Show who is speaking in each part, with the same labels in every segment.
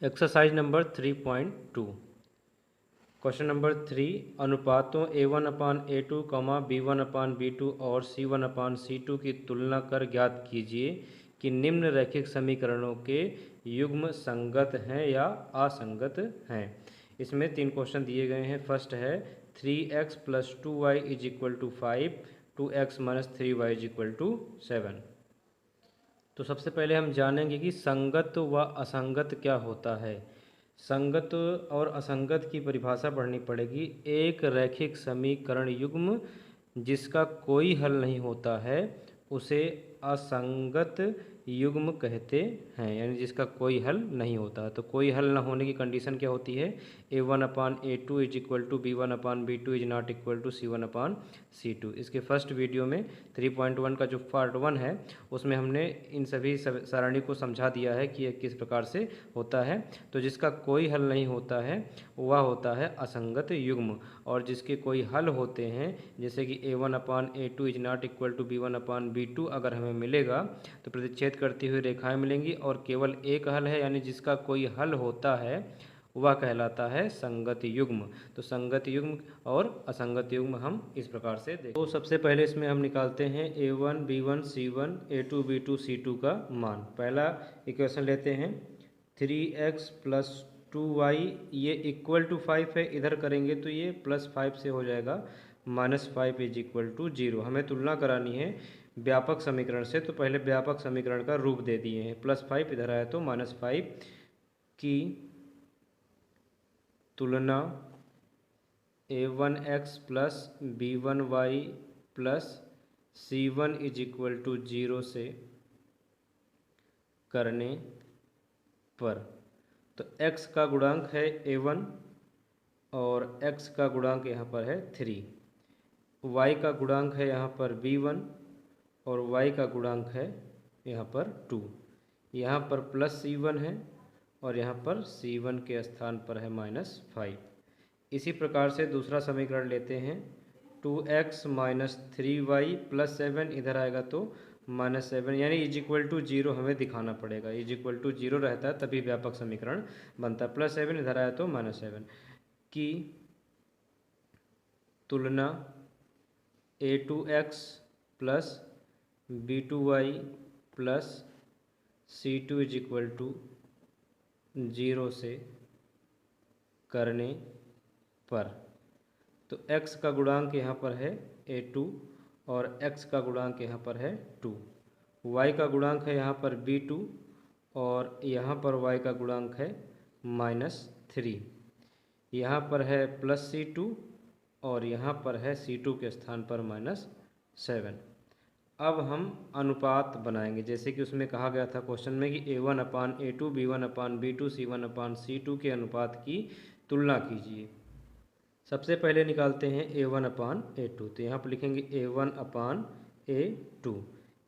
Speaker 1: Exercise number 3.2 question number 3 अनुपातों A1/A2, B1/B2 और C1/C2 की तुलना कर ज्ञात कीजिए कि निम्न रैखिक समीकरणों के युग्म संगत हैं या असंगत हैं। इसमें 3 क्वेश्चन दिए गए हैं। फर्स्ट है 3x + 2y = 5, 2x - 3y = 7। तो सबसे पहले हम जानेंगे कि संगत व असंगत क्या होता है। संगत और असंगत की परिभाषा पढ़नी पड़ेगी। एक रैखिक समीकरण युग्म जिसका कोई हल नहीं होता है उसे असंगत युग्म कहते हैं, यानी जिसका कोई हल नहीं होता है। तो कोई हल न होने की कंडीशन क्या होती है? A1/A2 = B1/B2 is not equal to C1/C2। इसके फर्स्ट वीडियो में 3.1 का जो पार्ट 1 है उसमें हमने इन सभी सारणी को समझा दिया है कि यह किस प्रकार से होता है। तो जिसका कोई हल नहीं होता है वह होता है असंगत युग्म, और जिसके कोई हल होते हैं जैसे कि A1/A2 is not equal to B1/B2 अगर हमें मिलेगा तो प्रतिच्छेद करती हुई रेखाएं मिलेंगी, और केवल एक हल है यानी जिसका कोई हल होता है वह कहलाता है संगत युग्म। तो संगत युग्म और असंगत युग्म हम इस प्रकार से देखें। तो सबसे पहले इसमें हम निकालते हैं A1 B1 C1 A2 B2 C2 का मान। पहला इक्वेशन लेते हैं 3x + 2y, ये इक्वल टू 5 है, इधर करेंगे तो ये +5 से हो जाएगा -5 = 0। हमें तुलना करानी है व्यापक समीकरण से, तो पहले व्यापक समीकरण का रूप दे दिए हैं। +5 इधर आया तो -5 की तुलना A1x + B1y + C1 = 0 से करने पर, तो x का गुणांक है A1 और x का गुणांक यहाँ पर है 3, y का गुणांक है यहाँ पर B1 और y का गुणांक है यहाँ पर 2। यहाँ पर +C1 है और यहाँ पर C1 के स्थान पर है -5। इसी प्रकार से दूसरा समीकरण लेते हैं 2x - 3y + 7, इधर आएगा तो -7, यानी =0 हमें दिखाना पड़ेगा। =0 रहता है तभी व्यापक समीकरण बनता है। +7 इधर आया तो -7 की तुलना A2x + B2y + C2 = 0 से करने पर, तो x का गुणांक यहाँ पर है A2 और x का गुणांक यहाँ पर है 2, y का गुणांक है यहाँ पर B2 और यहाँ पर y का गुणांक है -3। यहाँ पर है +C2 और यहाँ पर है C2 के स्थान पर -7। अब हम अनुपात बनाएंगे, जैसे कि उसमें कहा गया था क्वेश्चन में कि A1/A2 B1/B2 C1/C2 के अनुपात की तुलना कीजिए। सबसे पहले निकालते हैं A1/A2, तो यहाँ पर लिखेंगे A1/A2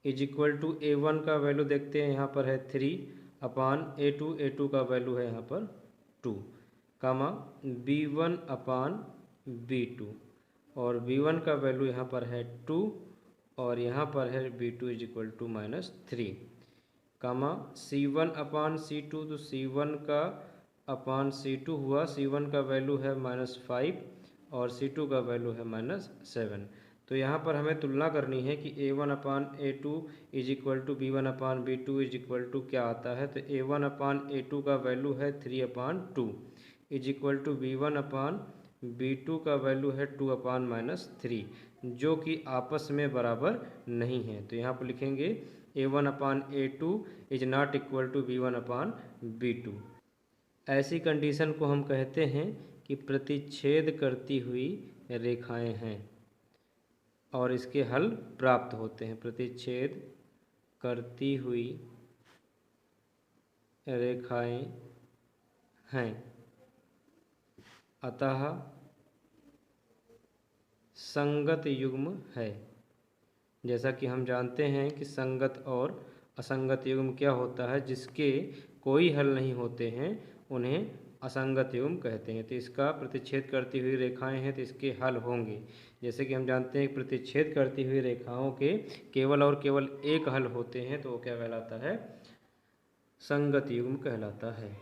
Speaker 1: = A1 का वैल्यू देखते हैं, यहाँ पर है 3/A2, A2 का वैल्यू है यहाँ पर 2, B1/B2 और B1 का वैल्यू यहाँ पर है 2 और यहाँ पर है B2 = -3, C1/C2, तो C1 का अपान C2 हुआ, C1 का वैल्यू है -5 और C2 का वैल्यू है -7। तो यहाँ पर हमें तुलना करनी है कि A1/A2 = B1/B2 = क्या आता है। तो A1/A2 का वैल्यू है 3/2 = B1/B2 का वैल्यू है 2/-3, जो कि आपस में बराबर नहीं है। तो यहाँ पर लिखेंगे A1/A2 is not equal to B1/B2। ऐसी कंडीशन को हम कहते हैं कि प्रतिच्छेद करती हुई रेखाएं हैं और इसके हल प्राप्त होते हैं। प्रतिच्छेद करती हुई रेखाएं हैं, अतः संगत युग्म है। जैसा कि हम जानते हैं कि संगत और असंगत युग्म क्या होता है, जिसके कोई हल नहीं होते हैं उन्हें असंगत युग्म कहते हैं। तो इसका प्रतिच्छेद करती हुई रेखाएं हैं तो इसके हल होंगे। जैसे कि हम जानते हैं कि प्रतिच्छेद करती हुई रेखाओं के केवल और केवल एक हल होते हैं, तो वो क्या कहलाता है? संगत युग्म कहलाता है।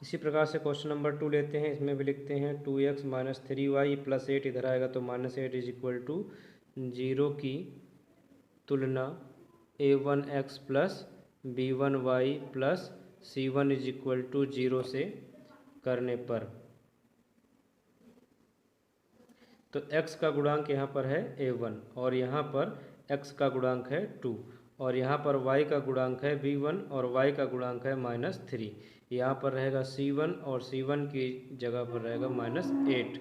Speaker 1: इसी प्रकार से क्वेश्चन नंबर 2 लेते हैं। इसमें भी लिखते हैं 2x माइनस 3y प्लस 8 इधर आएगा तो माइनस 8 इज इक्वल टू 0 की तुलना a1x plus b1y plus c1 is equal to 0 से करने पर, तो x का गुणांक यहाँ पर है a1 और यहाँ पर x का गुणांक है 2 और यहाँ पर y का गुणांक है b1 और y का गुणांक है -3। यहाँ पर रहेगा c1 और c1 की जगह पर रहेगा -8।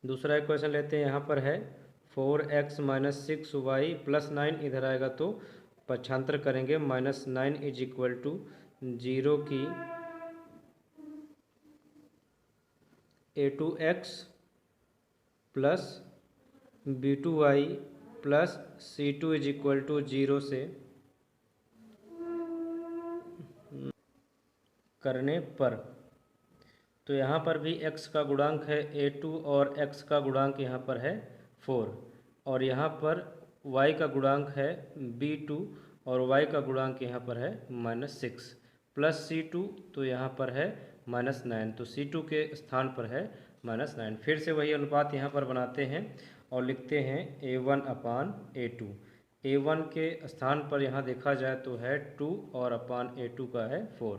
Speaker 1: दूसरा इक्वेशन लेते हैं। यहाँ पर है 4x माइनस 6y प्लस 9 इधर आएगा तो पक्षांतर करेंगे -9 इज इक्वल टू 0 की a2x plus b2y plus c2 is equal to 0 से करने पर, तो यहाँ पर भी x का गुणांक है a2 और x का गुणांक यहाँ पर है 4 और यहाँ पर y का गुणांक है b2 और y का गुणांक यहाँ पर है -6 प्लस c2 तो यहाँ पर है -9, तो c2 के स्थान पर है -9। फिर से वही अनुपात यहाँ पर बनाते हैं और लिखते हैं a1 अपान a2। a1 के स्थान पर यहाँ देखा जाए तो है 2 और अपान a2 का है 4,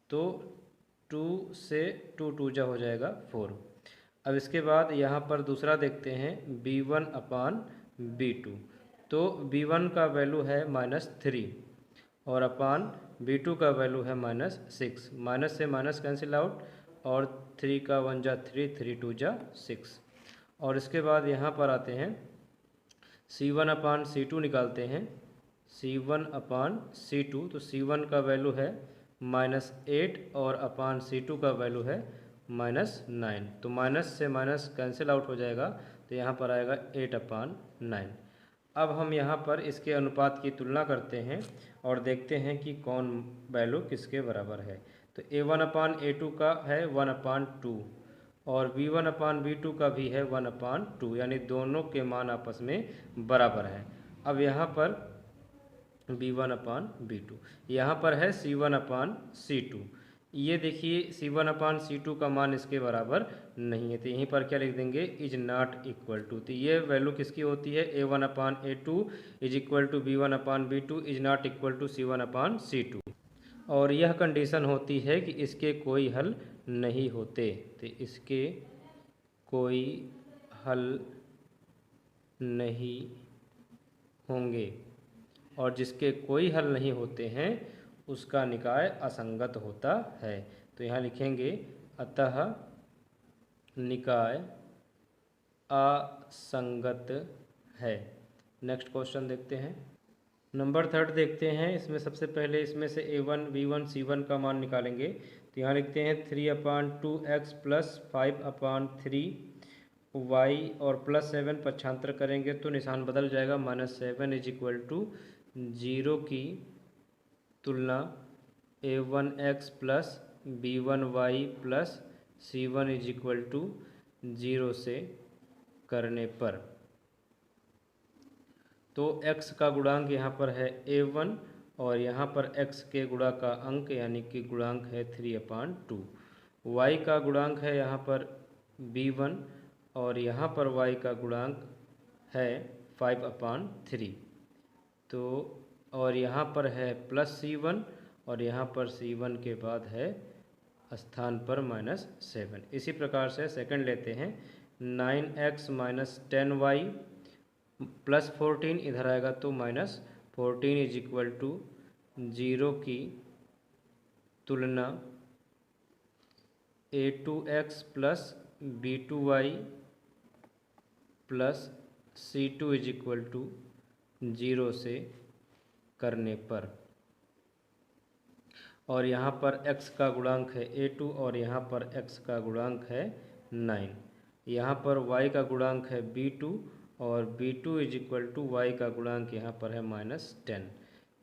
Speaker 1: तो 2 से 2 2 जा हो जाएगा 4। अब इसके बाद यहाँ पर दूसरा देखते हैं b1 अपान b2, तो b1 का वैल्यू है -3 और अपान b2 का वैल्यू है -6। माइनस से माइनस कैंसिल आउट और 3 का 1 जा 3, 3 2 जा 6। और इसके बाद यहाँ पर आते हैं c1 अपान c2 निकालते हैं। c1 अपान c2, तो c1 का वैल्यू है -8 और अपान c2 का वैल्यू है -9, तो माइनस से माइनस कैंसिल आउट हो जाएगा तो यहाँ पर आएगा 8 अपान 9। अब हम यहाँ पर इसके अनुपात की तुलना करते हैं और देखते हैं कि कौन वैल्यू किसके बराबर है। तो a1 अपान a2 का है 1/2 और b1 अपान b2 का भी है 1/2, यानी दोनों के मान आपस में बराबर हैं। अब यहाँ पर b1 अपान b2, यहाँ पर है c1 अपान c2। ये देखिए c1 अपान c2 का मान इसके बराबर नहीं है, तो यहीं पर क्या लिख देंगे, इज नॉट इक्वल टू। तो ये वैल्यू किसकी होती है, a1 upon a2 is equal to b1 upon b2 is not equal to c1 upon c2। और यह कंडीशन होती है कि इसके कोई हल नहीं होते, तो इसके कोई हल नहीं होंगे और जिसके कोई हल नहीं होते हैं उसका निकाय असंगत होता है। तो यहाँ लिखेंगे अतः निकाय असंगत है। नेक्स्ट क्वेश्चन देखते हैं। नंबर 3 देखते हैं। इसमें सबसे पहले इसमें से a1 b1 c1 का मान निकालेंगे। तो यहाँ लिखते हैं 3/2x प्लस 5/3y और प्लस 7 पक्षांतर करेंगे तो निशान बदल जाएगा, -7 इज इक्वल टू 0 की तुलना a1x plus b1y plus c1 is equal to 0 से करने पर, तो x का गुणांक यहाँ पर है a1 और यहाँ पर x के गुणा का अंक यानी कि गुणांक है 3/2। y का गुणांक है यहाँ पर b1 और यहाँ पर y का गुणांक है 5/3, तो और यहाँ पर है प्लस c1 और यहाँ पर c1 के बाद है स्थान पर -7। इसी प्रकार से सेकंड लेते हैं 9x माइनस 10y प्लस 14 इधर आएगा तो -14 इज इक्वल टू 0 की तुलना a2x plus b2y plus c2 is equal to 0 से करने पर, और यहाँ पर x का गुणांक है a2 और यहाँ पर x का गुणांक है 9। यहाँ पर y का गुणांक है b2 और b2 is equal to y का गुणांक यहाँ पर है -10।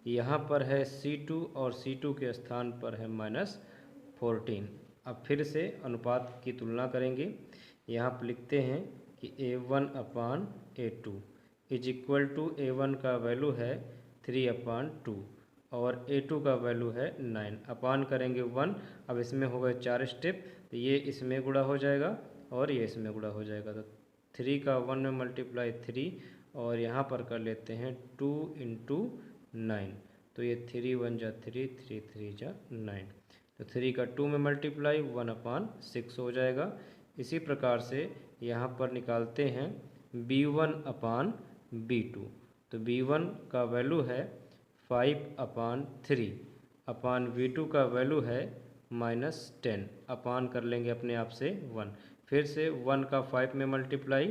Speaker 1: यहाँ पर है c2 और c2 के स्थान पर है -14। अब फिर से अनुपात की तुलना करेंगे। यहाँ पर लिखते हैं कि a1 upon a2 is equal to a1 का वैल्यू है 3/2 और A2 का वैल्यू है 9, अपान करेंगे 1। अब इसमें हो गए 4 स्टेप, तो ये इसमें गुणा हो जाएगा और ये इसमें गुणा हो जाएगा। तो 3 का 1 में मल्टीप्लाई 3, और यहाँ पर कर लेते हैं 2 इंटू 9, तो ये 3 1 जा 3, 3 3 जा 9, तो 3 का 2 में मल्टीप्लाई 1/6 हो जाएगा। इसी प्रकार से यहाँ पर निकालते हैं B1/B2, तो B1 का वैल्यू है 5/3 अपान V2 का वैल्यू है -10, अपान कर लेंगे अपने आप से 1। फिर से 1 का 5 में मल्टीप्लाई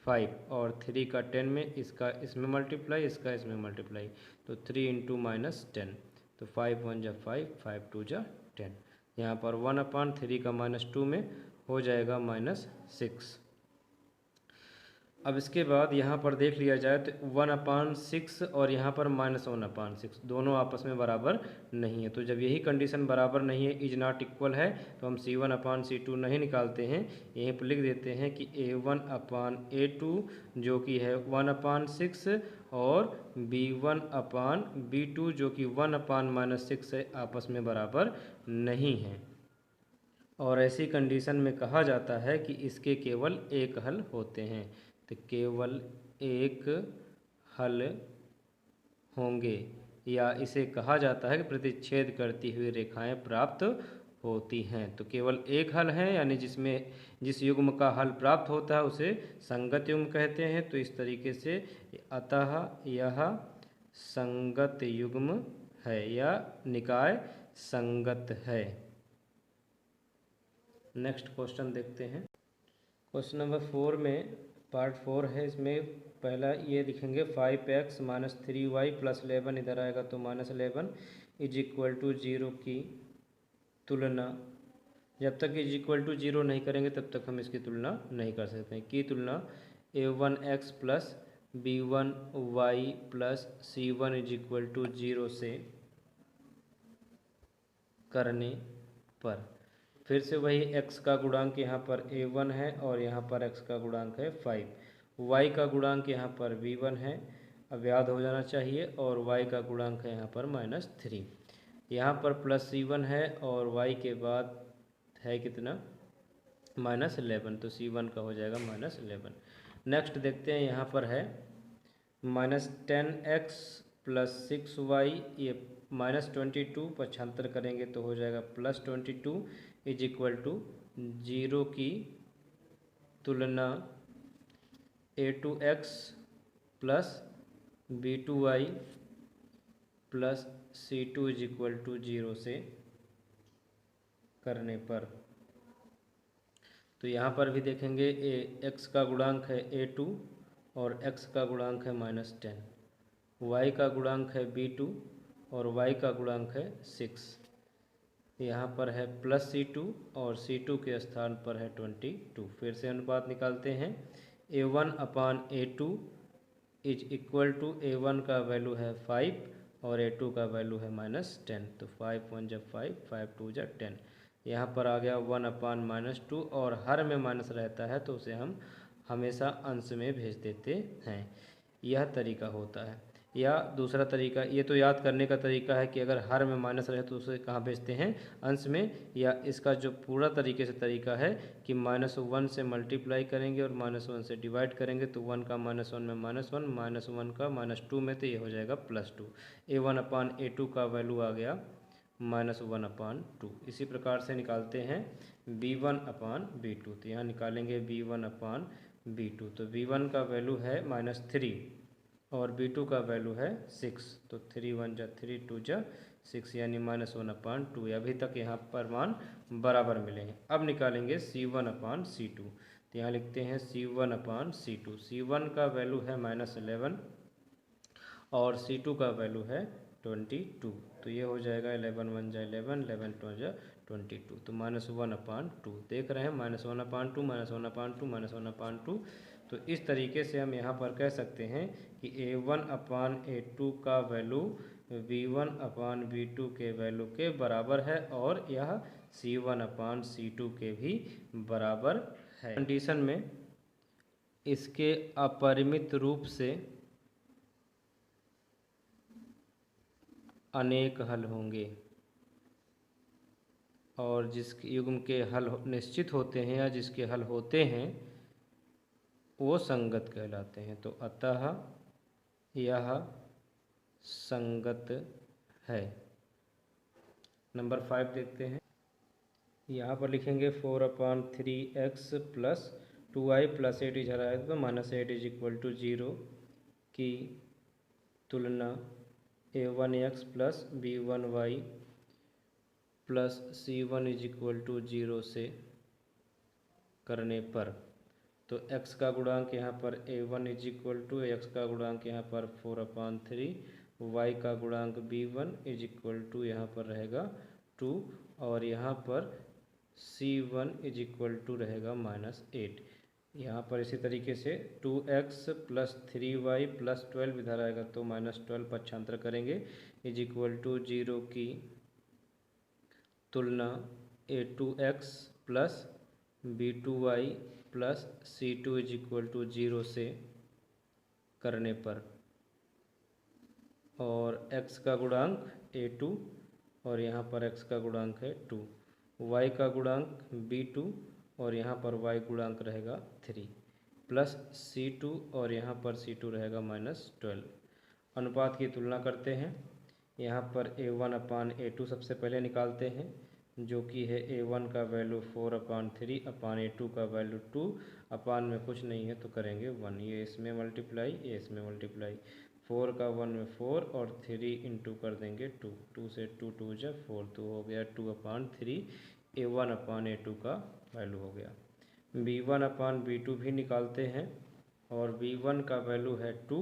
Speaker 1: 5, और 3 का 10 में, इसका इसमें मल्टीप्लाई, इसका इसमें मल्टीप्लाई, तो 3 इंटू -10, तो 5 1 जा 5, 5 2 जा 10। यहाँ पर 1/3 का -2 में हो जाएगा -6। अब इसके बाद यहाँ पर देख लिया जाए तो 1/6 और यहाँ पर -1/6 दोनों आपस में बराबर नहीं है। तो जब यही कंडीशन बराबर नहीं है, इज नॉट इक्वल है, तो हम C1/C2 नहीं निकालते हैं, यहीं पर लिख देते हैं कि A1/A2 जो कि है 1/6 और B1/B2 जो कि 1/-6 है, आपस में बराबर नहीं है। और ऐसी कंडीशन में कहा जाता है कि इसके केवल एक हल होते हैं, तो केवल एक हल होंगे, या इसे कहा जाता है कि प्रतिच्छेद करती हुई रेखाएं प्राप्त होती हैं। तो केवल एक हल है, यानी जिस युग्म का हल प्राप्त होता है उसे संगत युग्म कहते हैं। तो इस तरीके से अतः यह संगत युग्म है या निकाय संगत है। नेक्स्ट क्वेश्चन देखते हैं। क्वेश्चन नंबर 4 में पार्ट 4 है, इसमें पहला ये लिखेंगे 5x - 3y + 11 इधर आएगा तो -11 = 0 की तुलना, जब तक =0 नहीं करेंगे तब तक हम इसकी तुलना नहीं कर सकते हैं, की तुलना a1x + b1y + c1 = 0 से करने पर। फिर से वही x का गुणांक यहाँ पर a1 है और यहाँ पर x का गुणांक है 5, y का गुणांक यहाँ पर b1 है, अब याद हो जाना चाहिए, और y का गुणांक है यहाँ पर -3, यहाँ पर +c1 है और y के बाद है कितना -11, तो c1 का हो जाएगा -11। नेक्स्ट देखते हैं, यहाँ पर है -10x + 6y, ये -22 पक्षांतर करेंगे तो हो जाएगा +22 = 0 की तुलना a2x + b2y + c2 = 0 से करने पर। तो यहाँ पर भी देखेंगे x का गुणांक है a2 और x का गुणांक है -10, y का गुणांक है b2 और y का गुणांक है 6, यहाँ पर है +c2 और c2 के स्थान पर है 22। फिर से अनुपात निकालते हैं, a1/a2 = a1 का वैल्यू है 5 और a2 का वैल्यू है -10, तो 5 1 जा 5, 5 2 जा 10, यहाँ पर आ गया 1/-2, और हर में माइनस रहता है तो उसे हम हमेशा अंश में भेज देते हैं। यह तरीका होता है। या दूसरा तरीका, ये तो याद करने का तरीका है कि अगर हर में माइनस रहे तो उसे कहाँ भेजते हैं, अंश में। या इसका जो पूरा तरीके से तरीका है कि -1 से मल्टीप्लाई करेंगे और -1 से डिवाइड करेंगे, तो 1 का -1 में -1, -1 का -2 में, तो ये हो जाएगा +2। a1/a2 का वैल्यू आ गया -1/2। इसी प्रकार से निकालते हैं b1/b2, तो यहाँ निकालेंगे b1/b2, तो b1 का वैल्यू है -3 और b2 का वैल्यू है 6, तो 3 1 जा 3, 2 जा 6, यानी -1/2। अभी तक यहाँ पर मान बराबर मिलेंगे। अब निकालेंगे c1/c2, तो यहाँ लिखते हैं c1/c2। c1 का वैल्यू है -11 और c2 का वैल्यू है 22, तो ये हो जाएगा 11 1 जा 11, 11 2 जा 22, तो -1/2। देख रहे हैं -1/2, -1/2, -1/2। तो इस तरीके से हम यहाँ पर कह सकते हैं कि a1/a2 का वैल्यू b1/b2 के वैल्यू के बराबर है, और यह c1/c2 के भी बराबर है। कंडीशन में इसके अपरिमित रूप से अनेक हल होंगे और जिस युग्म के हल निश्चित होते हैं या जिसके हल होते हैं वो संगत कहलाते हैं। तो अतः यह संगत है। नंबर 5 देखते हैं। यहाँ पर लिखेंगे 4/3x प्लस 2y प्लस 8 इधर आए तो -8 = 0 की तुलना a1x plus b1y plus c1 = 0 से करने पर, तो x का गुणांक यहाँ पर a1 = x का गुणांक यहाँ पर 4/3, y का गुणांक b1 = यहाँ पर रहेगा 2 और यहाँ पर c1 = रहेगा -8। यहाँ पर इसी तरीके से 2x प्लस 3y प्लस 12 इधर आएगा तो -12 पक्षांतर करेंगे = 0 की तुलना a2x plus b2y plus c2 = 0 से करने पर, और x का गुणांक a2 और यहाँ पर x का गुणांक है 2, y का गुणांक b2 और यहाँ पर y गुणांक रहेगा 3 प्लस c2 और यहाँ पर c2 रहेगा -12। अनुपात की तुलना करते हैं। यहाँ पर a1/a2 सबसे पहले निकालते हैं, जो कि है a1 का वैल्यू 4/3 अपान a2 का वैल्यू 2, अपान में कुछ नहीं है तो करेंगे 1, ये इसमें मल्टीप्लाई, ये इसमें मल्टीप्लाई, 4 का 1 में 4 और 3 इंटू कर देंगे 2, 2 से 2 2 जा 4, तो हो गया 2/3 a1/a2 का वैल्यू हो गया। b1/b2 भी निकालते हैं और b1 का वैल्यू है 2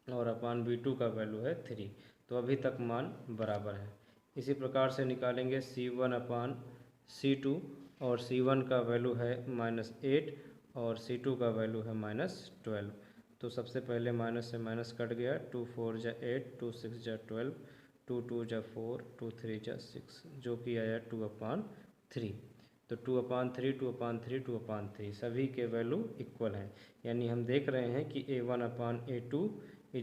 Speaker 1: और अपान b2 का वैल्यू है 3, तो अभी तक मान बराबर है। इसी प्रकार से निकालेंगे c1/c2 और c1 का वैल्यू है -8 और c2 का वैल्यू है -12, तो सबसे पहले माइनस से माइनस कट गया, 2 4 जा 8, 2 6 जा 12, 2 2 जा 4, 2 3 जा 6, जो कि आया 2/3। तो 2/3 2/3 2/3 सभी के वैल्यू इक्वल हैं, यानी हम देख रहे हैं कि a1/a2 =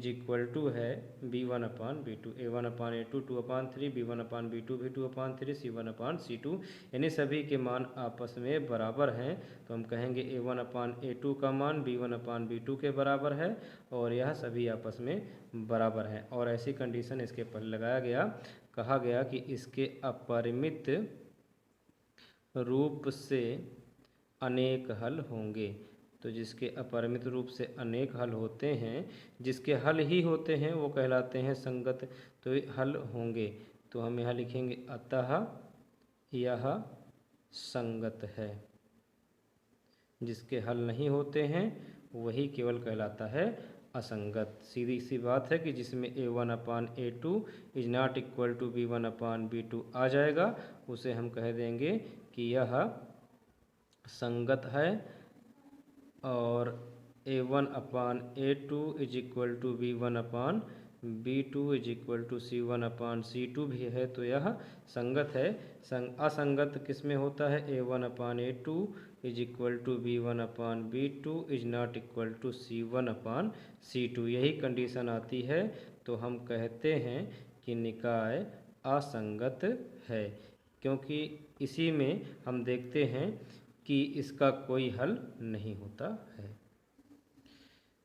Speaker 1: है b1/b2, a1/a2 2/3, b1/b2 भी 2/3, c1/c2, यानी सभी के मान आपस में बराबर हैं। तो हम कहेंगे a1/a2 का मान b1/b2 के बराबर है और यह सभी आपस में बराबर हैं। और ऐसी कंडीशन इसके पर लगाया गया, कहा गया कि इसके अपरिमित रूप से अनेक हल होंगे। तो जिसके अपरिमित रूप से अनेक हल होते हैं, जिसके हल ही होते हैं वो कहलाते हैं संगत, तो ये हल होंगे। तो हम यहाँ लिखेंगे अतः यह संगत है। जिसके हल नहीं होते हैं वही केवल कहलाता है असंगत। सीधी सी बात है कि जिसमें a1/a2 ≠ b1/b2 आ जाएगा, उसे हम कह देंगे कि यह संगत है। और a1/a2 = b1/b2 = c1/c2 भी है, तो यह संगत है। असंगत किस में होता है? a1/a2 = b1/b2 ≠ c1/c2, यही कंडीशन आती है तो हम कहते हैं कि निकाय असंगत है, क्योंकि इसी में हम देखते हैं कि इसका कोई हल नहीं होता है।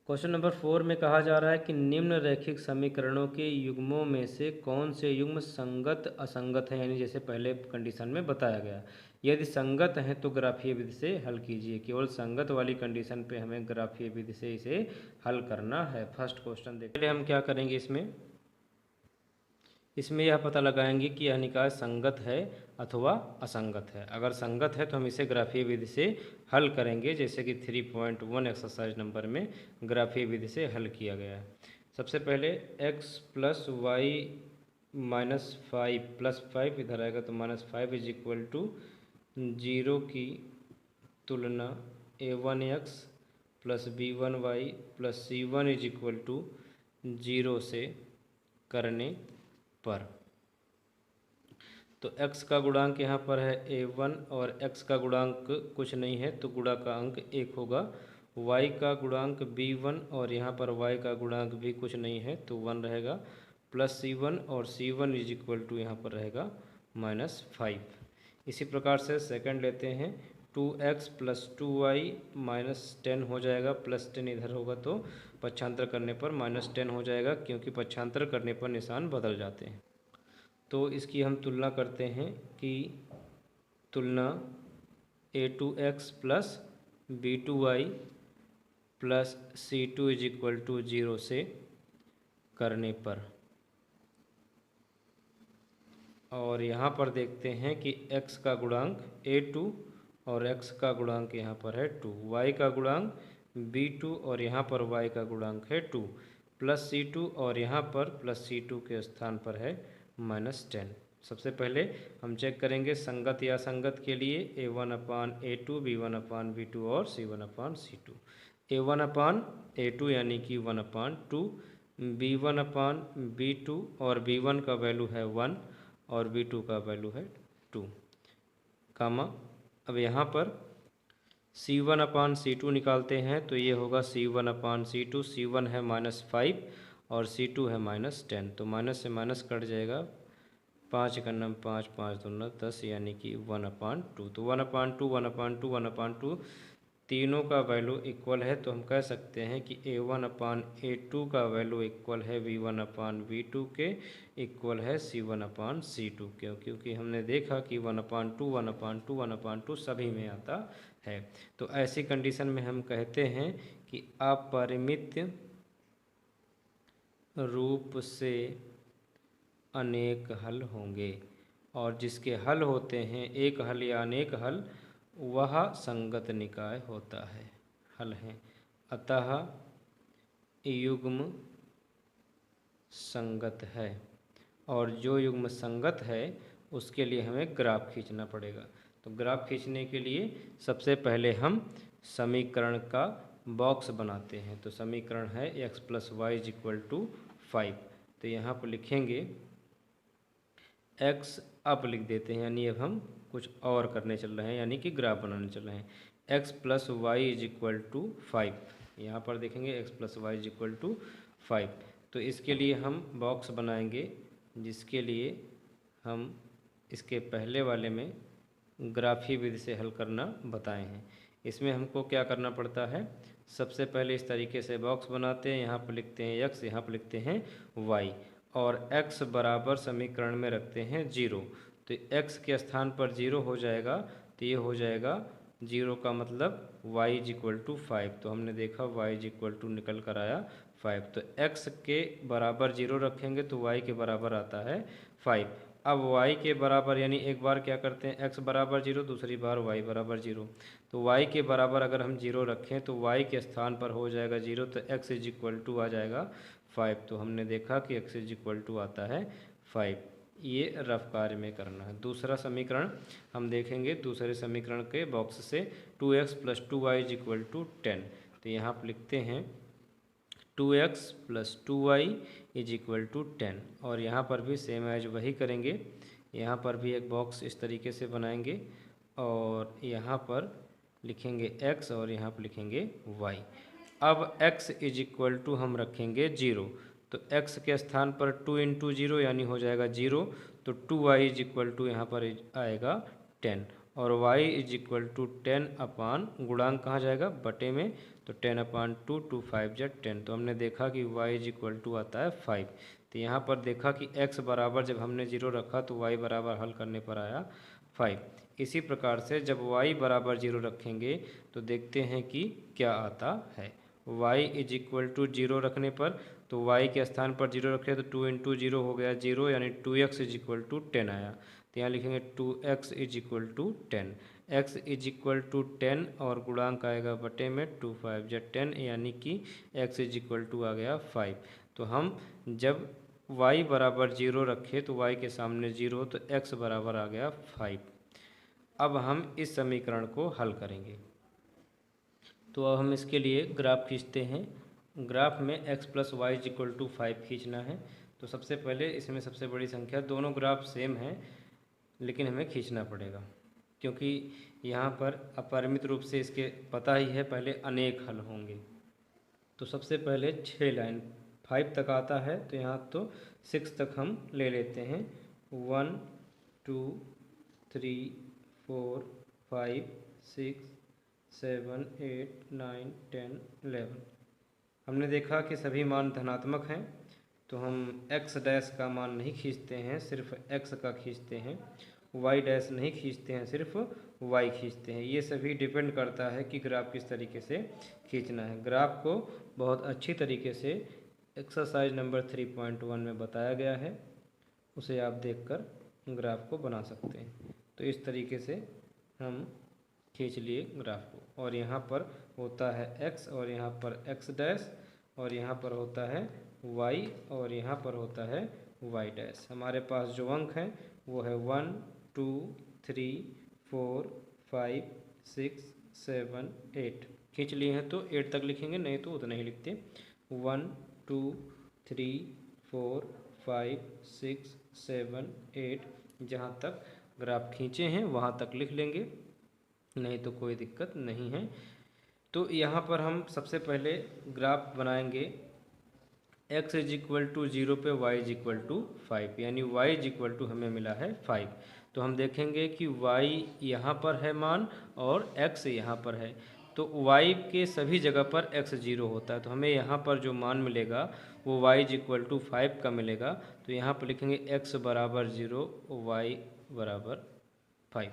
Speaker 1: क्वेश्चन नंबर 4 में कहा जा रहा है कि निम्न रैखिक समीकरणों के युग्मों में से कौन से युग्म संगत असंगत हैं, यानी जैसे पहले कंडीशन में बताया गया। यदि संगत हैं तो ग्राफीय विधि से हल कीजिए। केवल संगत वाली कंडीशन पे हमें ग्राफीय विधि से इसे हल करना है। फर्स्ट क्वेश्चन देखते हैं। हम क्या करेंगे, इसमें यह पता लगाएंगे कि यह निकाय संगत है अथवा असंगत है। अगर संगत है तो हम इसे ग्राफीय विधि से हल करेंगे, जैसे कि 3.1 एक्सरसाइज नंबर में ग्राफीय विधि से हल किया गया है। सबसे पहले x + y - 5 + 5 इधर आएगा तो -5 = 0 की तुलना a1x + b1y + c1 = 0 से करने पर। तो x का गुणांक यहाँ पर है a1 और x का गुणांक कुछ नहीं है तो गुणा का अंक 1 होगा। y का गुणांक b1 और यहाँ पर y का गुणांक भी कुछ नहीं है तो 1 रहेगा। प्लस C1 और C1 इज इक्वल टू यहाँ पर रहेगा -5। इसी प्रकार से सेकंड लेते हैं 2x प्लस 2y -10 हो जाएगा, +10 इधर होगा तो पक्षांतर करने पर -10 हो जाएगा, क्योंकि पक्षांतर करने पर निशान बदल जाते हैं। तो इसकी हम तुलना करते हैं कि तुलना a2x plus b2y plus c2 is equal to 0 से करने पर, और यहाँ पर देखते हैं कि x का गुणांक a2 और x का गुणांक यहाँ पर है 2, y का गुणांक b2 और यहाँ पर y का गुणांक है 2, प्लस c2 और यहाँ पर प्लस c2 के स्थान पर है -10। सबसे पहले हम चेक करेंगे संगत या असंगत के लिए a1/a2, b1/b2 और c1/c2। a1/a2 यानी कि 1/2, b1/b2 और b1 का वैल्यू है 1 और b2 का वैल्यू है 2, कामा अब यहाँ पर c1/c2 निकालते हैं तो ये होगा c1/c2, c1 है -5 और c2 है -10, तो माइनस से माइनस कट जाएगा, 5 का नम 5, 5 दूना 10 यानी कि 1/2, तो 1/2, 1/2, 1/2 तीनों का वैल्यू इक्वल है, तो हम कह सकते हैं कि a1/a2 का वैल्यू इक्वल है b1/b2 के, इक्वल है c1/c2, क्योंकि हमने देखा कि 1/2, 1/2, 1/2 सभी में आता है। तो ऐसी कंडीशन में हम कहते हैं कि अपरिमित रूप से अनेक हल होंगे, और जिसके हल होते हैं एक हल या अनेक हल, वह संगत निकाय होता है, हल है। अतः युग्म संगत है, और जो युग्म संगत है उसके लिए हमें ग्राफ खींचना पड़ेगा। तो ग्राफ खींचने के लिए सबसे पहले हम समीकरण का बॉक्स बनाते हैं। तो समीकरण है x + y = 5, तो यहाँ पर लिखेंगे x, अब लिख देते हैं, यानी अब हम कुछ और करने चल रहे हैं, यानी कि ग्राफ बनाने चल रहे हैं। x + y = 5, यहाँ पर देखेंगे x + y = 5। तो इसके लिए हम बॉक्स बनाएंगे, जिसके लिए हम इसके पहले वाले में ग्राफी विधि से हल करना बताए हैं। इसमें हमको क्या करना पड़ता है, सबसे पहले इस तरीके से बॉक्स बनाते हैं, यहाँ पर लिखते हैं x, यहाँ पर लिखते हैं y, और x बराबर समीकरण में रखते हैं 0, तो x के स्थान पर 0 हो जाएगा, तो ये हो जाएगा 0 का मतलब y = 5, तो हमने देखा y = निकल कर आया 5, तो x के बराबर 0 रखेंगे तो y के बराबर आता है 5। अब y के बराबर, यानी एक बार क्या करते हैं x बराबर 0, दूसरी बार y बराबर 0, तो y के बराबर अगर हम 0 रखें तो y के स्थान पर हो जाएगा 0, तो x = आ जाएगा 5, तो हमने देखा कि x = आता है 5। ये रफ कार्य में करना है। दूसरा समीकरण हम देखेंगे, दूसरे समीकरण के बॉक्स से 2x + 2y = 10, तो यहाँ पर लिखते हैं 2x + 2y = 10, और यहाँ पर भी सेम एज वही करेंगे। यहाँ पर भी एक बॉक्स इस तरीके से बनाएंगे, और यहाँ पर लिखेंगे x और यहाँ पर लिखेंगे y। अब x = हम रखेंगे 0, तो x के स्थान पर 2 × 0 यानी हो जाएगा 0, तो 2y = यहाँ पर आएगा 10, और y = 10 अपान गुणांक कहाँ जाएगा, बटे में, तो 10/2, 2 5 = 10, तो हमने देखा कि y = आता है 5। तो यहाँ पर देखा कि x बराबर जब हमने 0 रखा तो y बराबर हल करने पर आया 5। इसी प्रकार से जब y बराबर 0 रखेंगे तो देखते हैं कि क्या आता है। y = 0 रखने पर, तो y के स्थान पर 0 रखे तो 2 × 0 हो गया 0, यानी 2x = 10 आया, तो यहाँ लिखेंगे 2x = 10, x = 10 और गुणांक आएगा बटे में, 2 5 = 10, यानी कि x = आ गया 5। तो हम जब y बराबर 0 रखे तो y के सामने 0, तो x बराबर आ गया 5। अब हम इस समीकरण को हल करेंगे, तो अब हम इसके लिए ग्राफ खींचते हैं। ग्राफ में x + y = 5 खींचना है। तो सबसे पहले इसमें सबसे बड़ी संख्या, दोनों ग्राफ सेम हैं लेकिन हमें खींचना पड़ेगा, क्योंकि यहाँ पर अपरिमित रूप से इसके पता ही है पहले अनेक हल होंगे। तो सबसे पहले 6 लाइन 5 तक आता है तो यहाँ तो 6 तक हम ले लेते हैं। 1 2 3 4 5 6 7 8 9 10 11। हमने देखा कि सभी मान धनात्मक हैं तो हम x डैश का मान नहीं खींचते हैं, सिर्फ x का खींचते हैं। y डैश नहीं खींचते हैं, सिर्फ y खींचते हैं। ये सभी डिपेंड करता है कि ग्राफ किस तरीके से खींचना है। ग्राफ को बहुत अच्छी तरीके से एक्सरसाइज नंबर 3.1 में बताया गया है, उसे आप देखकर ग्राफ को बना सकते हैं। तो इस तरीके से हम खींच लिए ग्राफ को, और यहाँ पर होता है x और यहाँ पर x डैश, और यहाँ पर होता है y और यहाँ पर होता है y डैश। हमारे पास जो अंक हैं वो है 1 2 3 4 5 6 7 8। खींच लिए हैं तो 8 तक लिखेंगे, नहीं तो उतना ही लिखते। 1 2 3 4 5 6 7 8, जहाँ तक ग्राफ खींचे हैं वहाँ तक लिख लेंगे, नहीं तो कोई दिक्कत नहीं है। तो यहाँ पर हम सबसे पहले ग्राफ बनाएंगे x इज इक्वल टू 0 पे y इज इक्वल टू 5, यानी y इज इक्वल टू हमें मिला है 5। तो हम देखेंगे कि y यहाँ पर है मान और x यहाँ पर है, तो y के सभी जगह पर x 0 होता है, तो हमें यहाँ पर जो मान मिलेगा वो y इज इक्वल टू 5 का मिलेगा। तो यहाँ पर लिखेंगे x बराबर 0 y बराबर 5।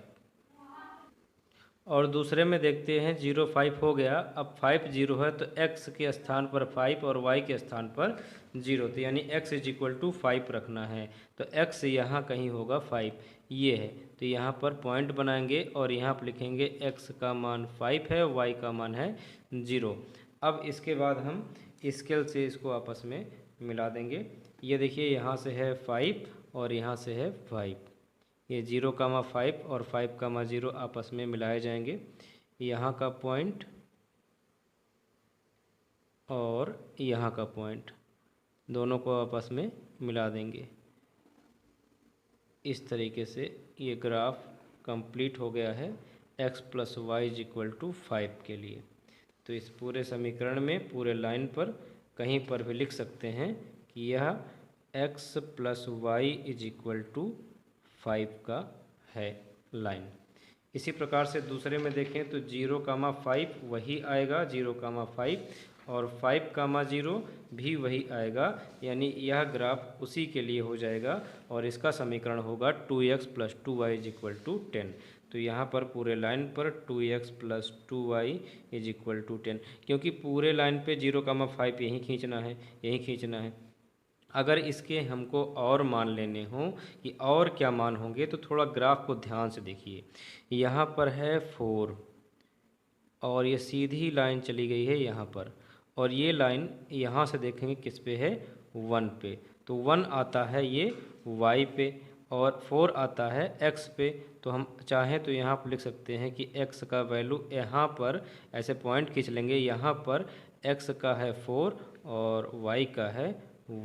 Speaker 1: और दूसरे में देखते हैं 0 5 हो गया, अब 5 0 है तो x के स्थान पर 5 और y के स्थान पर 0, तो यानी x इज इक्वल टू 5 रखना है। तो x यहाँ कहीं होगा 5, ये है, तो यहाँ पर पॉइंट बनाएंगे और यहाँ पर लिखेंगे x का मान 5 है, y का मान है 0। अब इसके बाद हम स्केल से इसको आपस में मिला देंगे। ये देखिए यहाँ से है 5 और यहाँ से है 5, ये 0,5 और 5,0 आपस में मिलाए जाएंगे। यहाँ का पॉइंट और यहाँ का पॉइंट दोनों को आपस में मिला देंगे। इस तरीके से ये ग्राफ कंप्लीट हो गया है x plus Y is equal to 5 के लिए। तो इस पूरे समीकरण में पूरे लाइन पर कहीं पर भी लिख सकते हैं कि यह x plus Y is equal to 5 का है लाइन। इसी प्रकार से दूसरे में देखें तो 0,5 वही आएगा 0,5, और 5,0 भी वही आएगा, यानी यह ग्राफ उसी के लिए हो जाएगा और इसका समीकरण होगा 2x plus 2y is equal to 10। तो यहाँ पर पूरे लाइन पर 2x plus 2y is equal to 10, क्योंकि पूरे लाइन पे 0,5 यहीं खींचना है, यहीं खींचना है। अगर इसके हमको और मान लेने हों कि और क्या मान होंगे, तो थोड़ा ग्राफ को ध्यान से देखिए। यहाँ पर है 4 और ये सीधी लाइन चली गई है यहाँ पर, और ये लाइन यहाँ से देखेंगे किस पे है 1 पे, तो 1 आता है ये y पे और 4 आता है x पे। तो हम चाहें तो यहाँ पर लिख सकते हैं कि x का वैल्यू यहाँ पर ऐसे पॉइंट खींच लेंगे, यहाँ पर x का है 4 और y का है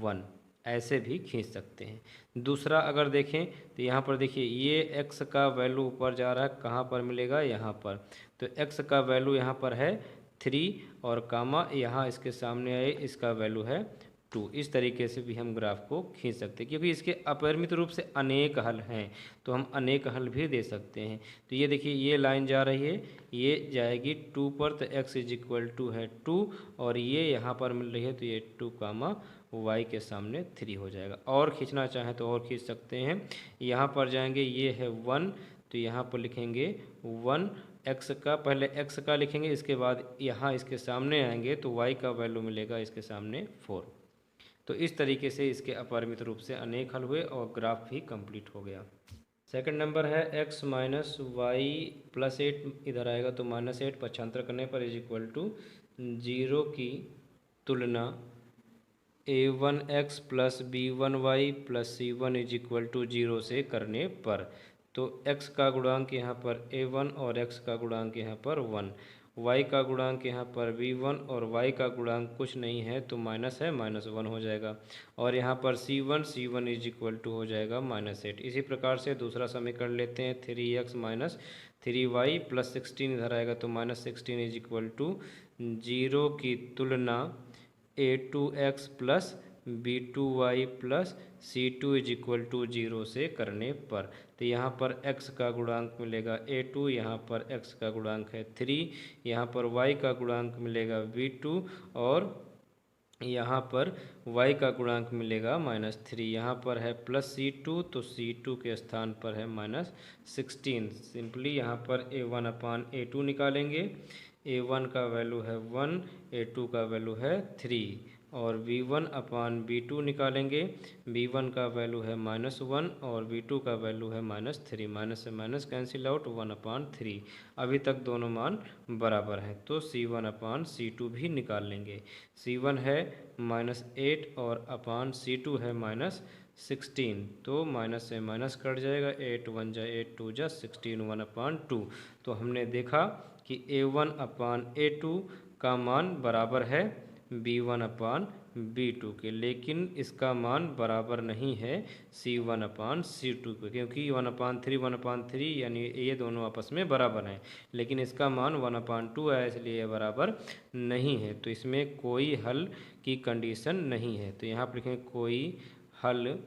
Speaker 1: 1, ऐसे भी खींच सकते हैं। दूसरा अगर देखें तो यहाँ पर देखिए ये x का वैल्यू ऊपर जा रहा है, कहाँ पर मिलेगा यहाँ पर, तो x का वैल्यू यहाँ पर है 3 और कामा यहाँ इसके सामने आए इसका वैल्यू है 2। इस तरीके से भी हम ग्राफ को खींच सकते हैं, क्योंकि इसके अपरिमित रूप से अनेक हल हैं तो हम अनेक हल भी दे सकते हैं। तो ये देखिए ये लाइन जा रही है, ये जाएगी 2 पर, तो x इज इक्वल टू है 2, और ये यहाँ पर मिल रही है तो ये 2 कामा y के सामने 3 हो जाएगा। और खींचना चाहें तो और खींच सकते हैं। यहाँ पर जाएंगे, ये है 1 तो यहाँ पर लिखेंगे 1, x का पहले x का लिखेंगे, इसके बाद यहाँ इसके सामने आएंगे तो y का वैल्यू मिलेगा इसके सामने 4। तो इस तरीके से इसके अपरिमित रूप से अनेक हल हुए और ग्राफ भी कंप्लीट हो गया। सेकंड नंबर है x माइनस वाई प्लस 8, इधर आएगा तो -8 पक्षांतर करने पर इज इक्वल टू 0 की तुलना a1x plus b1y plus c1 is equal to 0 से करने पर। तो x का गुणांक यहाँ पर a1 और x का गुणांक यहाँ पर 1, y का गुणांक यहाँ पर b1 और y का गुणांक कुछ नहीं है तो माइनस है, -1 हो जाएगा, और यहाँ पर c1 इज इक्वल टू हो जाएगा -8। इसी प्रकार से दूसरा समीकरण लेते हैं 3x माइनस 3y प्लस 16, इधर आएगा तो -16 इज इक्वल टू 0 की तुलना a2x plus b2y plus c2 is equal to 0 से करने पर, तो यहाँ पर x का गुणांक मिलेगा a2, यहाँ पर x का गुणांक है 3, यहाँ पर y का गुणांक मिलेगा b2 और यहाँ पर y का गुणांक मिलेगा -3। यहाँ पर है +c2, तो c2 के स्थान पर है -16। सिंपली यहाँ पर a1/a2 निकालेंगे। a1 का वैल्यू है 1, a2 का वैल्यू है 3 और v1/v2 निकालेंगे। v1 का वैल्यू है -1 और v2 का वैल्यू है -3। माइनस से माइनस कैंसिल आउट, 1/3। अभी तक दोनों मान बराबर हैं, तो c1/c2 भी निकाल लेंगे। c1 है -8 और अपान c2 है -16, तो माइनस से माइनस कट जाएगा। 8 1 जा 8 2 जा 16, 1/2। तो हमने देखा कि a1/a2 का मान बराबर है b1/b2 के, लेकिन इसका मान बराबर नहीं है c1/c2 के, क्योंकि 1/3 1/3 यानी ये दोनों आपस में बराबर हैं, लेकिन इसका मान 1/2 है, इसलिए ये बराबर नहीं है। तो इसमें कोई हल की कंडीशन नहीं है, तो यहाँ पर लिखें कोई हल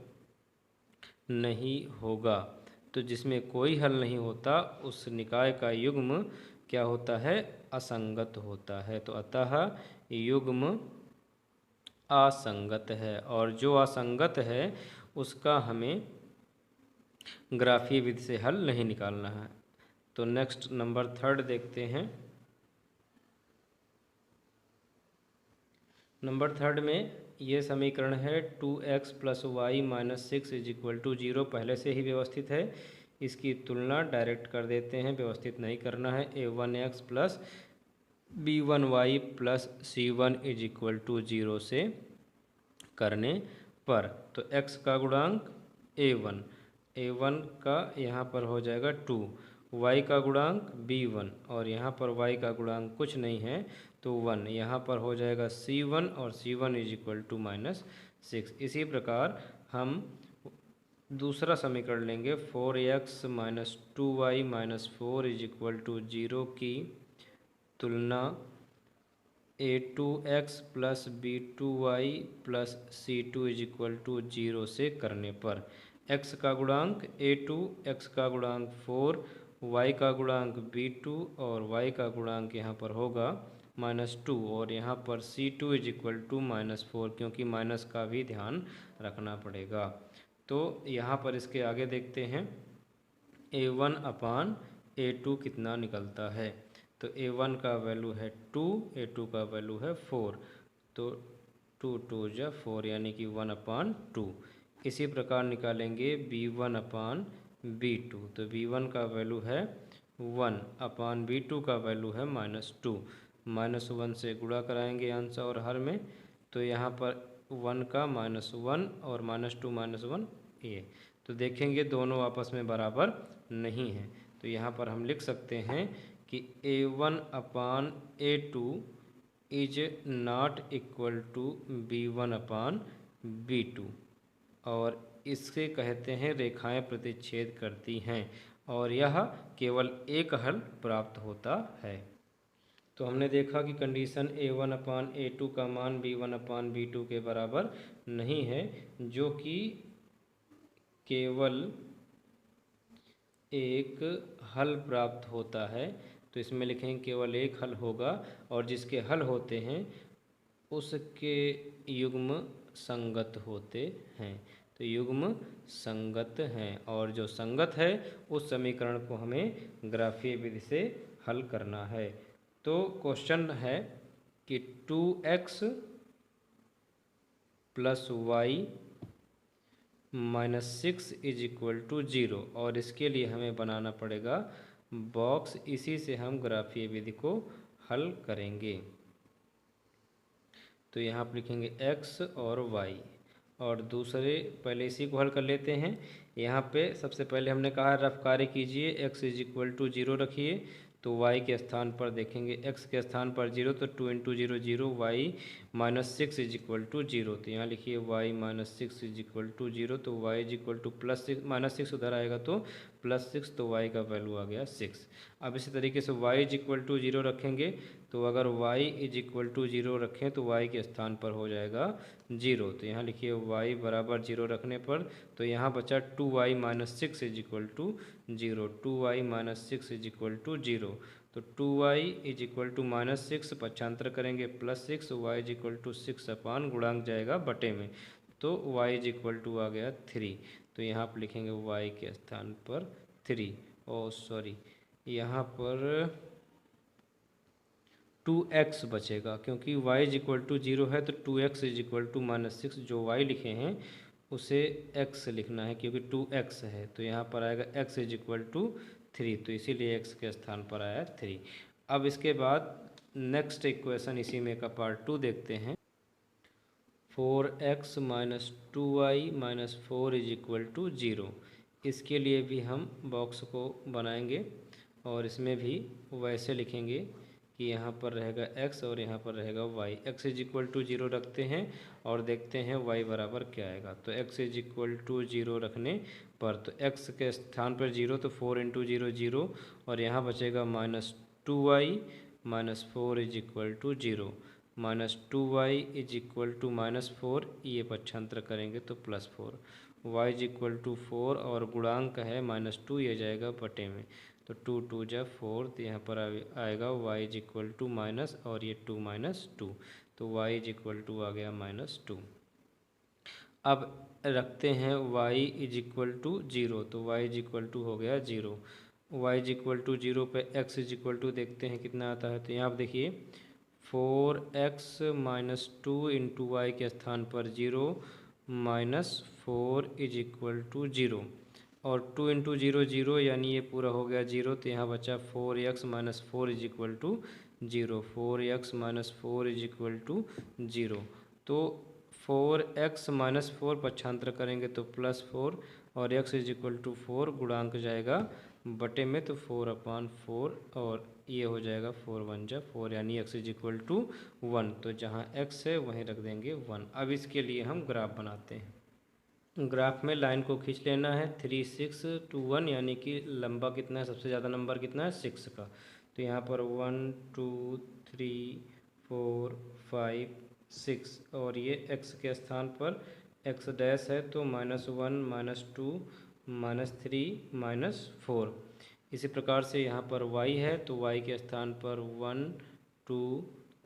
Speaker 1: नहीं होगा। तो जिसमें कोई हल नहीं होता उस निकाय का युग्म क्या होता है? असंगत होता है। तो अतः युग्म असंगत है, और जो असंगत है उसका हमें ग्राफीय विधि से हल नहीं निकालना है। तो नेक्स्ट नंबर 3 देखते हैं। नंबर 3 में ये समीकरण है 2x + y - 6 = 0, पहले से ही व्यवस्थित है। इसकी तुलना डायरेक्ट कर देते हैं, व्यवस्थित नहीं करना है। a1x + b1y + c1 = 0 से करने पर, तो x का गुणांक a1 का यहाँ पर हो जाएगा 2, y का गुणांक b1 और यहाँ पर y का गुणांक कुछ नहीं है तो 1, यहाँ पर हो जाएगा c1 और c1 = -6। इसी प्रकार हम दूसरा समीकरण लेंगे 4x - 2y - 4 = 0 की तुलना a2x + b2y + c2 = 0 से करने पर, x का गुणांक a2, x का गुणांक 4, y का गुणांक b2 और y का गुणांक यहाँ पर होगा -2 और यहाँ पर c2 = -4, क्योंकि माइनस का भी ध्यान रखना पड़ेगा। तो यहाँ पर इसके आगे देखते हैं a1/a2 कितना निकलता है। तो a1 का वैल्यू है 2, a2 का वैल्यू है 4, तो 2 2 जा 4 यानी कि 1/2। इसी प्रकार निकालेंगे b1/b2, तो b1 का वैल्यू है 1/b2 का वैल्यू है -2। -1 से गुणा कराएंगे अंश और हर में, तो यहाँ पर 1 का -1 और -2 -1 ये, तो देखेंगे दोनों आपस में बराबर नहीं हैं। तो यहाँ पर हम लिख सकते हैं कि a1/a2 is not equal to b1/b2, और इससे कहते हैं रेखाएं प्रतिच्छेद करती हैं, और यह केवल एक हल प्राप्त होता है। तो हमने देखा कि कंडीशन a1/a2 का मान b1/b2 के बराबर नहीं है, जो कि केवल एक हल प्राप्त होता है। तो इसमें लिखेंगे केवल एक हल होगा, और जिसके हल होते हैं उसके युग्म संगत होते हैं। तो युग्म संगत हैं, और जो संगत है उस समीकरण को हमें ग्राफीय विधि से हल करना है। तो क्वेश्चन है कि 2x + y - 6 = 0, और इसके लिए हमें बनाना पड़ेगा बॉक्स। इसी से हम ग्राफीय विधि को हल करेंगे। तो यहाँ पर लिखेंगे x और y, और दूसरे पहले इसी को हल कर लेते हैं। यहाँ पे सबसे पहले हमने कहा रफ कार्य कीजिए, x = 0 रखिए, तो y के स्थान पर देखेंगे x के स्थान पर 0, तो 2 × 0 0, y - 6 = 0, तो यहाँ लिखिए y - 6 = 0, तो y = +6 -6 उधर आएगा तो +6, तो y का वैल्यू आ गया 6। अब इसी तरीके से y इज इक्वल टू 0 रखेंगे, तो अगर y इज इक्वल टू 0 रखें तो y के स्थान पर हो जाएगा 0। तो यहाँ लिखिए y बराबर 0 रखने पर, तो यहाँ बचा 2y minus 6 is equal to 0। 2y minus 6 is equal to 0। तो 2y इज इक्वल टू -6, पक्षांतर करेंगे +6, y इज इक्वल टू 6 अपान गुणांक जाएगा बटे में, तो y इज इक्वल टू आ गया 3। तो यहाँ पर लिखेंगे y के स्थान पर 3, ओ सॉरी यहाँ पर 2x बचेगा, क्योंकि y इज इक्वल टू 0 है तो 2x इज इक्वल टू -6, जो y लिखे हैं उसे x लिखना है क्योंकि 2x है, तो यहाँ पर आएगा x इज इक्वल टू 3, तो इसीलिए x के स्थान पर आया 3। अब इसके बाद नेक्स्ट इक्वेशन इसी में का पार्ट 2 देखते हैं। 4x minus 2y minus 4 is equal to 0। इसके लिए भी हम बॉक्स को बनाएंगे और इसमें भी वैसे लिखेंगे कि यहाँ पर रहेगा x और यहाँ पर रहेगा y। x is equal to 0 रखते हैं और देखते हैं y बराबर क्या आएगा। तो x इज इक्वल टू 0 रखने पर, तो x के स्थान पर 0, तो 4 इंटू 0 0, और यहाँ बचेगा -2y minus 4 is equal to 0। -2y is equal to -4, ये पक्षांतर करेंगे तो +4। y इज इक्वल टू 4 और गुणांक है -2, ये जाएगा बटे में, तो 2 2 जा 4, तो यहाँ पर आएगा y is equal to minus और ये 2 -2, तो y इज इक्वल टू आ गया -2। अब रखते हैं y इज इक्वल टू 0, तो y इज इक्वल टू हो गया 0। y इज इक्वल टू 0 पे x इज इक्वल टू देखते हैं कितना आता है। तो यहाँ आप देखिए 4x माइनस 2 इंटू वाई के स्थान पर 0 -4 इज इक्वल टू 0, और 2 इंटू 0 0, यानी ये पूरा हो गया 0। तो यहाँ बचा 4x minus 4 is equal to 0। 4x minus 4 is equal to 0। तो 4x माइनस 4 पक्षांतर करेंगे तो +4, और x इज इक्वल टू 4, गुणांक जाएगा बटे में, तो 4/4, और ये हो जाएगा 4 1 जा 4, यानी x इज इक्वल टू 1। तो जहाँ x है वहीं रख देंगे 1। अब इसके लिए हम ग्राफ बनाते हैं। ग्राफ में लाइन को खींच लेना है 3 6 2 1, यानी कि लंबा कितना है, सबसे ज़्यादा नंबर कितना है 6 का। तो यहाँ पर 1 2 3 4 5 6, और ये x के स्थान पर x डैश है तो -1 -2 -3 -4। इसी प्रकार से यहाँ पर y है तो y के स्थान पर 1 2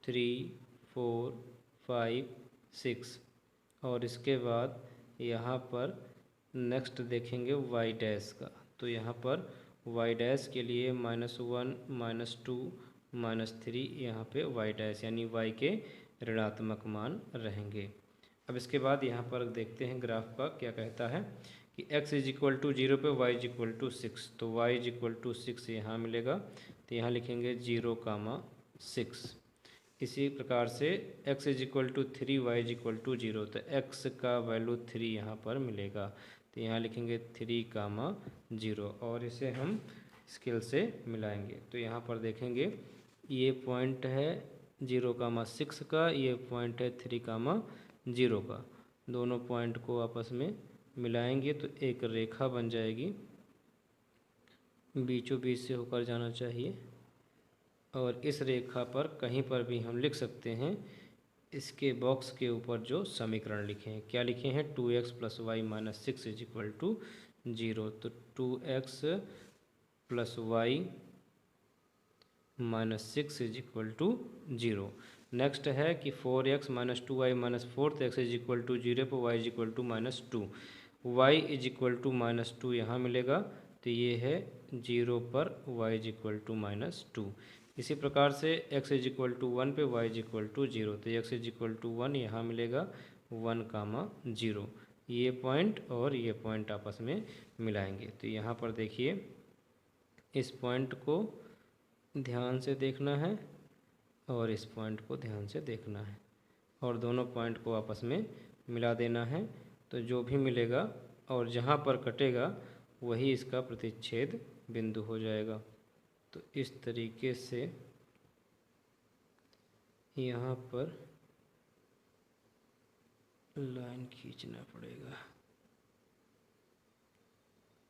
Speaker 1: 3 4 5 6, और इसके बाद यहाँ पर नेक्स्ट देखेंगे y डैश का। तो यहाँ पर y डैश के लिए -1 -2 -3, यहाँ पे y डैश यानी y के ऋणात्मक मान रहेंगे। अब इसके बाद यहाँ पर देखते हैं ग्राफ का क्या कहता है कि x इज इक्वल टू 0 पे y इज इक्वल टू 6, तो y इज इक्वल टू 6 यहाँ मिलेगा, तो यहाँ लिखेंगे 0, 6। इसी प्रकार से x is equal to 3, y is equal to 0, तो x का वैल्यू 3 यहाँ पर मिलेगा, तो यहाँ लिखेंगे 3, 0, और इसे हम स्केल से मिलाएंगे। तो यहाँ पर देखेंगे ये पॉइंट है 0, 6 का, ये पॉइंट है 3, 0 का। दोनों पॉइंट को आपस में मिलाएंगे तो एक रेखा बन जाएगी, बीचों बीच से होकर जाना चाहिए, और इस रेखा पर कहीं पर भी हम लिख सकते हैं इसके बॉक्स के ऊपर जो समीकरण लिखे हैं। क्या लिखे हैं, 2x plus Y minus 6 is equal to 0। तो 2x plus Y minus 6 is equal to 0। Next है कि 4x माइनस 2y माइनस 4, तो x इज इक्वल टू 0 पर y is equal to -2, y is equal to -2 यहाँ मिलेगा, तो ये है 0 पर y इज इक्वल टू -2। इसी प्रकार से x इज इक्वल टू 1 पे y इज इक्वल टू 0, तो x इज इक्वल टू 1 यहाँ मिलेगा 1, 0। ये पॉइंट और ये पॉइंट आपस में मिलाएंगे। तो यहाँ पर देखिए इस पॉइंट को ध्यान से देखना है और इस पॉइंट को ध्यान से देखना है, और दोनों पॉइंट को आपस में मिला देना है। तो जो भी मिलेगा और जहाँ पर कटेगा वही इसका प्रतिच्छेद बिंदु हो जाएगा। तो इस तरीके से यहाँ पर लाइन खींचना पड़ेगा।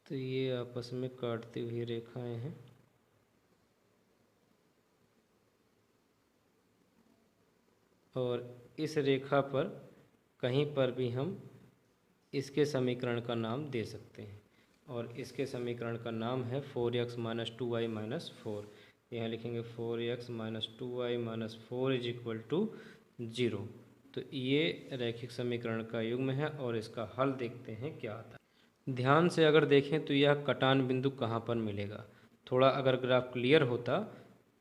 Speaker 1: तो ये आपस में काटती हुई रेखाएं हैं। और इस रेखा पर कहीं पर भी हम इसके समीकरण का नाम दे सकते हैं, और इसके समीकरण का नाम है 4x माइनस 2y माइनस 4। यहाँ लिखेंगे 4x minus 2y minus 4 is equal to 0। तो ये रैखिक समीकरण का युग्म है और इसका हल देखते हैं क्या आता है। ध्यान से अगर देखें तो यह कटान बिंदु कहाँ पर मिलेगा। थोड़ा अगर ग्राफ क्लियर होता,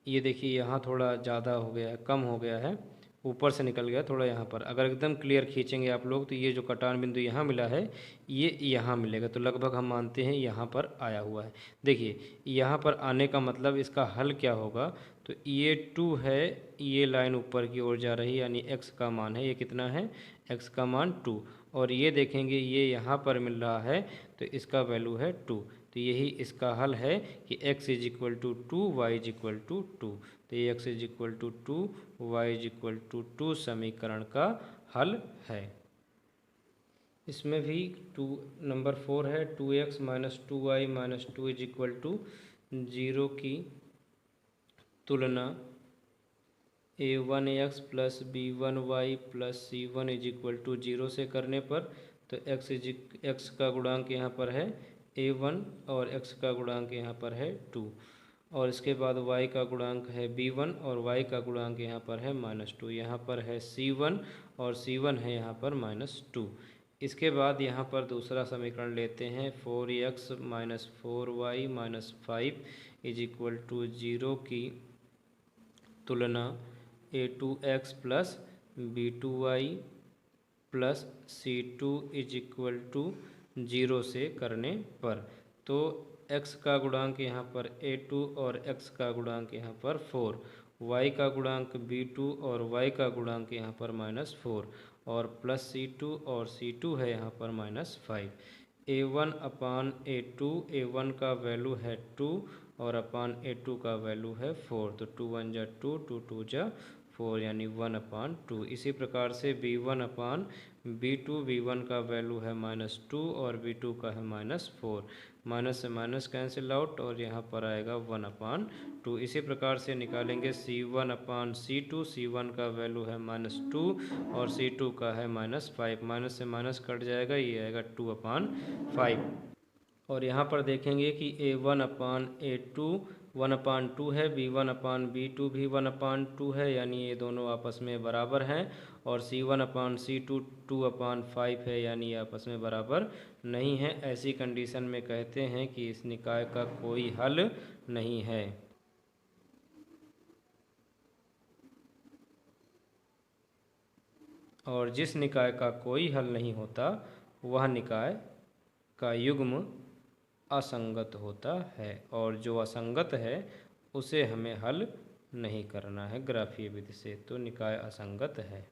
Speaker 1: ये देखिए यहाँ थोड़ा ज़्यादा हो गया है, कम हो गया है, ऊपर से निकल गया थोड़ा यहाँ पर। अगर एकदम क्लियर खींचेंगे आप लोग तो ये जो कटान बिंदु यहाँ मिला है ये यहाँ मिलेगा, तो लगभग हम मानते हैं यहाँ पर आया हुआ है। देखिए यहाँ पर आने का मतलब इसका हल क्या होगा, तो ये 2 है, ये लाइन ऊपर की ओर जा रही है, यानी x का मान है, ये कितना है, x का मान 2। और ये देखेंगे ये यहाँ पर मिल रहा है तो इसका वैल्यू है 2। तो यही इसका हल है कि x is equal to 2, Y is equal to 2। तो ये x is equal to 2, Y is equal to 2 समीकरण का हल है। इसमें भी नंबर 4 है 2x minus 2y minus 2 is equal to 0 की तुलना a1x plus b1y plus c1 is equal to 0 से करने पर, तो x का गुणांक यहाँ पर है a1 और x का गुणांक यहाँ पर है 2, और इसके बाद y का गुणांक है b1 और y का गुणांक यहाँ पर है -2। यहाँ पर है c1 और c1 है यहाँ पर -2। इसके बाद यहाँ पर दूसरा समीकरण लेते हैं 4x minus 4y minus 5 is equal to 0 की तुलना a2x plus b2y plus c2 is equal to 0 से करने पर। तो x का गुणांक यहाँ पर a2 और x का गुणांक यहाँ पर 4, y का गुणांक b2 और y का गुणांक यहाँ पर -4, और प्लस c2 और c2 है यहाँ पर -5। a1 अपान a2, a1 का वैल्यू है 2 और अपान a2 का वैल्यू है 4। तो 2 1 जा 2, 2 2 जा 4, यानी 1/2। इसी प्रकार से b1 अपान b2, b1 का वैल्यू है -2 और b2 का है -4। माइनस से माइनस कैंसिल आउट और यहाँ पर आएगा 1/2। इसी प्रकार से निकालेंगे c1 अपान c2, c1 का वैल्यू है -2 और c2 का है -5। माइनस से माइनस कट जाएगा, ये आएगा 2/5। और यहाँ पर देखेंगे कि a1 अपान a2 1/2 है, b1 अपान b2 भी 1/2 है, यानी ये दोनों आपस में बराबर हैं। और c1 अपान c2 2/5 है, यानी ये आपस में बराबर नहीं है। ऐसी कंडीशन में कहते हैं कि इस निकाय का कोई हल नहीं है। और जिस निकाय का कोई हल नहीं होता वह निकाय का युग्म असंगत होता है, और जो असंगत है उसे हमें हल नहीं करना है ग्राफीय विधि से। तो निकाय असंगत है।